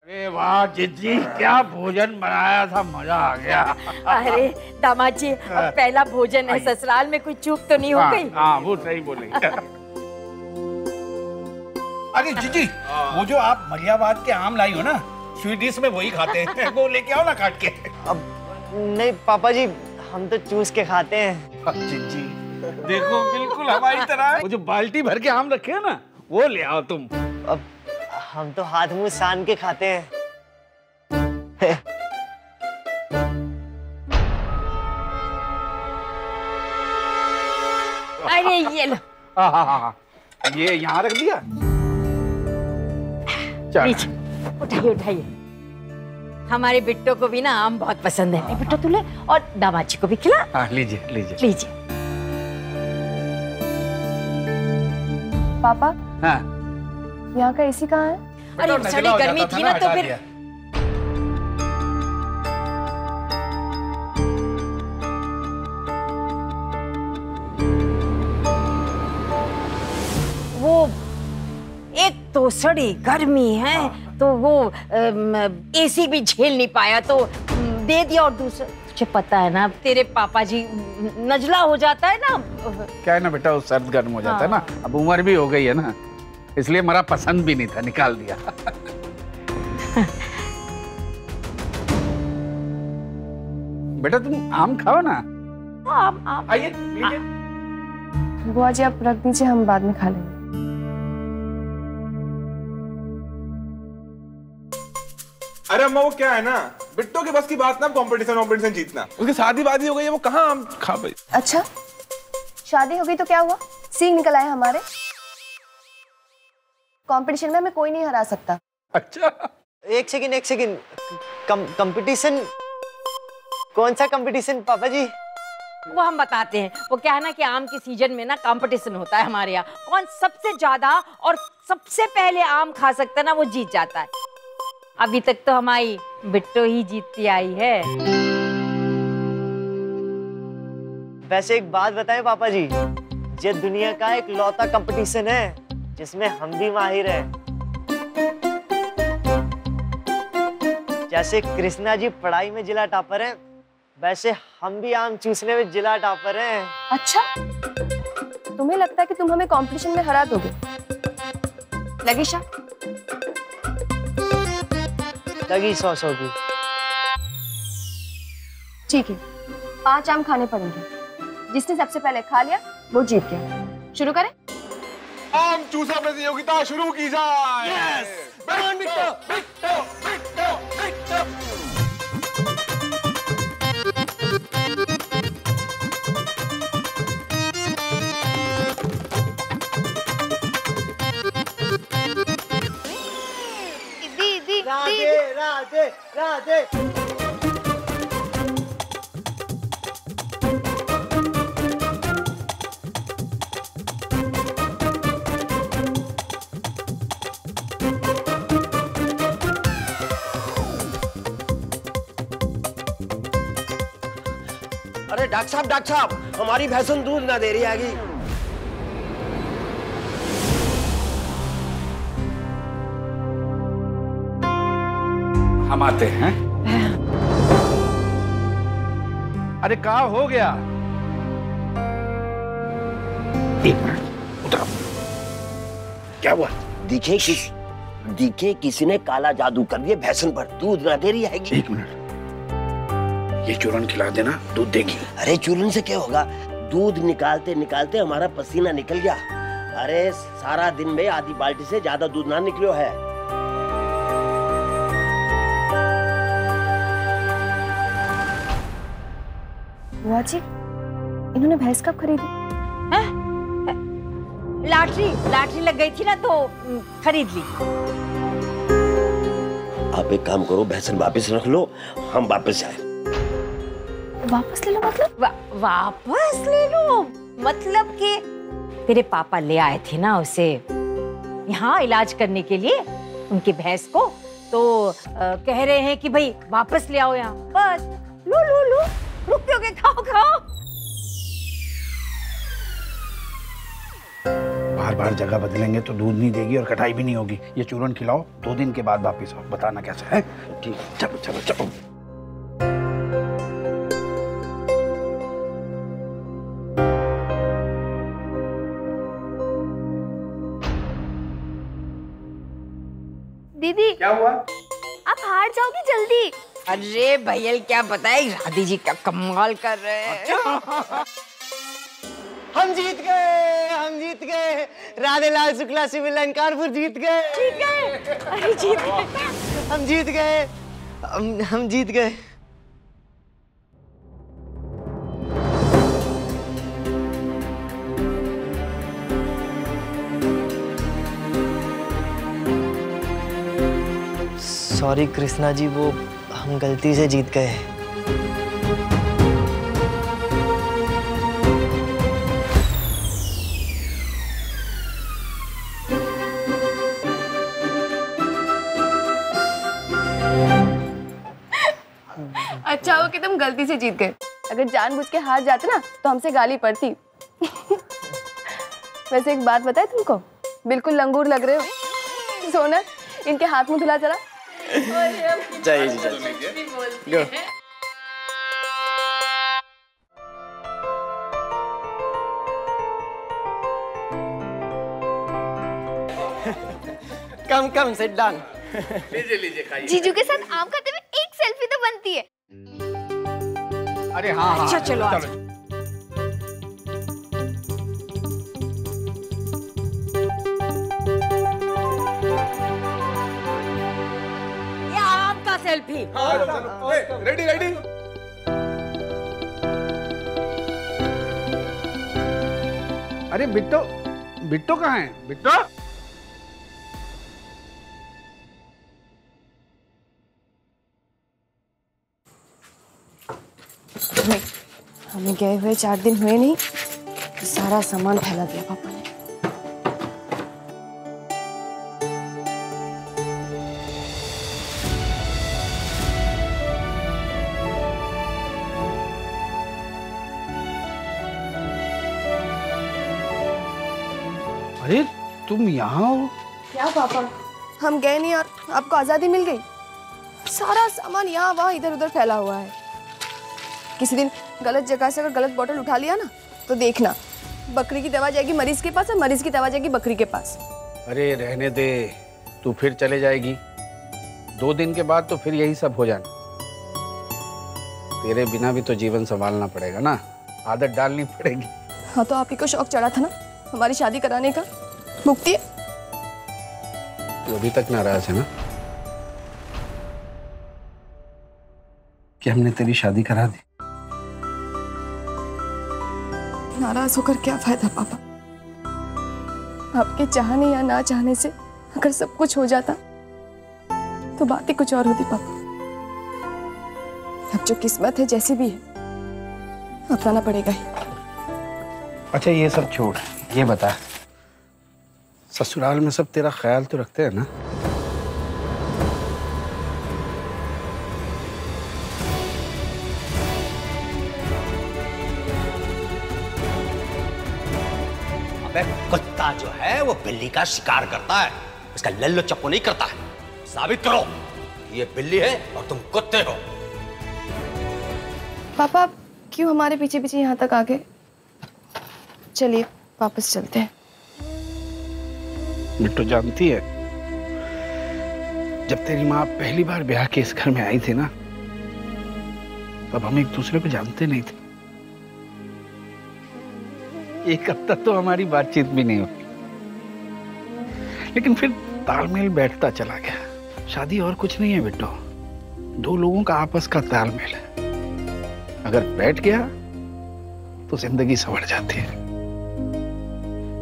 अरे वाह जीजी, क्या भोजन बनाया था, मजा आ गया। अरे दामाद जी, अब पहला भोजन है, ससुराल में कोई चूक तो नहीं हो गई? हाँ वो सही बोली। अरे जीजी, वो जो आप मलियाबाद के आम लाई हो ना, स्वीट डिश में वही खाते हैं। वो लेके आओ ना काट के। अब नहीं पापा जी, हम तो चूस के खाते हैं। जीजी देखो, बिल्कुल हमारी तरह। वो जो बाल्टी भर के आम रखे हैं ना, वो ले आओ तुम। अब हम तो हाथ मुंह सान के खाते हैं। अरे ये लो। हाँ, ये यहाँ रख दिया। लीजिए, उठाइए उठाइए। हमारे बिट्टो को भी ना आम बहुत पसंद है। बिट्टो तू ले, और दामाद जी को भी खिला। हाँ लीजिए लीजिए लीजिए। पापा, हाँ यहाँ का एसी कहाँ है? अरे सड़ी गर्मी थी ना, तो फिर वो एक तो सड़ी गर्मी है, तो वो एसी भी झेल नहीं पाया, तो दे दिया। और दूसरा, तुझे पता है ना, तेरे पापा जी नजला हो जाता है ना। क्या है ना बेटा, वो सर्द गर्म हो जाता है ना। अब उम्र भी हो गई है ना, इसलिए मेरा पसंद भी नहीं था, निकाल दिया। बेटा तुम आम खाओ ना। आम आइए लीजिए। बुआ जी आप रख दीजिए, हम बाद में खा लेंगे। अरे अम्मा, वो क्या है ना, बिट्टो के बस की बात ना कंपटीशन जीतना। उसकी शादी वादी हो गई है, वो कहाँ आम खा पाई। अच्छा, शादी हो गई तो क्या हुआ? सींग निकल आए हमारे। कंपटीशन में हमें कोई नहीं हरा सकता। अच्छा, एक सेकंड। कंपटीशन? कौन सा कंपटीशन पापा जी? वो हम बताते हैं। वो क्या है ना कि आम के सीजन में ना कंपटीशन होता है हमारे यहाँ। कौन सबसे ज्यादा और सबसे पहले आम खा सकता है ना, वो जीत जाता है। अभी तक तो हमारी बिट्टो ही जीतती आई है। वैसे एक बात बताएं पापा जी, ये दुनिया का एक लौता कंपटीशन है जिसमें हम भी माहिर हैं। जैसे कृष्णा जी पढ़ाई में जिला टॉपर हैं, वैसे हम भी आम चूसने में जिला टॉपर हैं। अच्छा, तुम्हें लगता है कि तुम हमें कंपटीशन में हरा दोगे? लगीशा, लगी 100 की। ठीक है, 5 आम खाने पड़ेंगे। जिसने सबसे पहले खा लिया वो जीत गया। शुरू करें? आम चूसा प्रतियोगिता शुरू की जाए। बिट्टो, बिट्टो, बिट्टो, बिट्टो। राधे राधे। अरे डॉक्टर साहब, हमारी भैंसन दूध ना दे रही आगी। हम आते हैं। अरे कहाँ हो गया? एक मिनट, उतरो। क्या हुआ? दिखे किसी ने काला जादू कर दिया भैंसन पर, दूध ना दे रही है। एक मिनट, ये चूरन खिला देना, दूध देगी। अरे चूरन से क्या होगा, दूध निकालते निकालते हमारा पसीना निकल गया। अरे सारा दिन में आधी बाल्टी से ज्यादा दूध ना निकलो है। बुआ जी, इन्होंने भैंस कब खरीदी? लॉटरी लग गई थी ना, तो खरीद ली। आप एक काम करो, भैंसन वापस रख लो, हम वापस आए। वापस ले लो मतलब? वापस ले लो मतलब कि तेरे पापा ले आए थे ना उसे यहाँ इलाज करने के लिए, उनकी भैंस को, तो कह रहे हैं कि भाई वापस ले आओ यहाँ। बस लो लो लो, रुक क्यों के, खाओ खाओ। बार बार जगह बदलेंगे तो दूध नहीं देगी और कटाई भी नहीं होगी। ये चूरन खिलाओ, 2 दिन के बाद वापिस आओ, बताना कैसा है। ठीक, चलो चलो चलो। दीदी क्या हुआ? आप हार जाओगी जल्दी। अरे भैया क्या बताए, राधी जी का कमाल कर रहे हैं। हम जीत गए, हम जीत गए। राधेलाल शुक्ला सिविल लाइन कानपुर जीत गए। जीत गए? अरे जीत गए। हम जीत गए, हम जीत गए। सॉरी कृष्णा जी, वो हम गलती से जीत गए। अच्छा हो कि तुम गलती से जीत गए। अगर जानबूझ के हार जाते ना तो हमसे गाली पड़ती। वैसे एक बात बताए तुमको, बिल्कुल लंगूर लग रहे हो। सोना, इनके हाथ मुंह धुला जरा। चाहिए जी, चाहिए। कम कम सिट डाउन। लीजिए लीजिए खाइए। जीजू के साथ आम खाते हुए एक सेल्फी तो बनती है। अरे हाँ हाँ, अच्छा चलो आज। ये आम का सेल्फी। Ready ready. अरे बिट्टो, बिट्टो कहाँ है? बिट्टो, हमें गए हुए 4 दिन हुए नहीं, सारा सामान फैला दिया पापा ने। अरे तुम यहाँ हो? क्या पापा, हम गए नहीं और आपको आजादी मिल गई? सारा सामान यहाँ वहाँ इधर उधर फैला हुआ है। किसी दिन गलत जगह से अगर गलत बोतल उठा लिया ना तो देखना, बकरी की दवा जाएगी मरीज के पास और मरीज की दवा जाएगी बकरी के पास। अरे रहने दे, तू फिर चले जाएगी। 2 दिन के बाद तो फिर यही सब हो जाना। तेरे बिना भी तो जीवन संभालना पड़ेगा ना, आदत डालनी पड़ेगी। हाँ तो आप ही को शौक चढ़ा था ना हमारी शादी कराने का, मुक्ति है। तू अभी तक नाराज है ना कि हमने तेरी शादी करा दी? नाराज होकर क्या फायदा पापा, आपके चाहने या ना चाहने से अगर सब कुछ हो जाता तो बात ही कुछ और होती पापा। अब जो किस्मत है जैसी भी है अपनाना पड़ेगा ही। अच्छा ये सब छोड़, ये बता, ससुराल में सब तेरा ख्याल तो रखते हैं ना? कुत्ता जो है वो बिल्ली का शिकार करता है, इसका लल्लो चप्पू नहीं करता है। साबित करो ये बिल्ली है और तुम कुत्ते हो। पापा आप क्यों हमारे पीछे पीछे यहाँ तक आ गए? चलिए वापस चलते हैं। बिट्टू जानती है, जब तेरी माँ पहली बार ब्याह के इस घर में आई थी ना, तब हम एक दूसरे को जानते नहीं थे। 1 हफ्ता तो हमारी बातचीत भी नहीं हुई, लेकिन फिर तालमेल बैठता चला गया। शादी और कुछ नहीं है बिट्टू, 2 लोगों का आपस का तालमेल है। अगर बैठ गया तो जिंदगी संवर जाती है।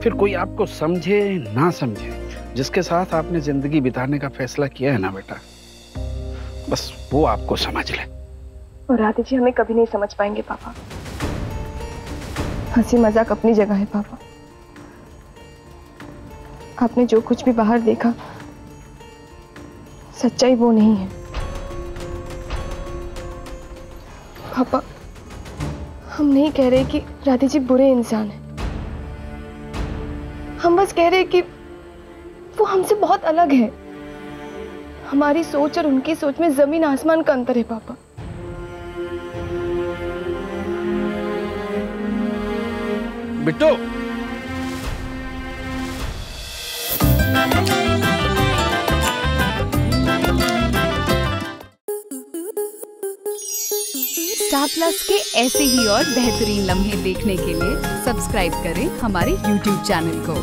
फिर कोई आपको समझे ना समझे, जिसके साथ आपने जिंदगी बिताने का फैसला किया है ना बेटा, बस वो आपको समझ ले। और राधे जी हमें कभी नहीं समझ पाएंगे पापा। हंसी मजाक अपनी जगह है पापा, आपने जो कुछ भी बाहर देखा सच्चाई वो नहीं है। पापा हम नहीं कह रहे कि राधे जी बुरे इंसान हैं, हम बस कह रहे हैं कि वो हमसे बहुत अलग है। हमारी सोच और उनकी सोच में जमीन आसमान का अंतर है पापा। बिट्टू, स्टार प्लस के ऐसे ही और बेहतरीन लम्हे देखने के लिए सब्सक्राइब करें हमारे YouTube चैनल को।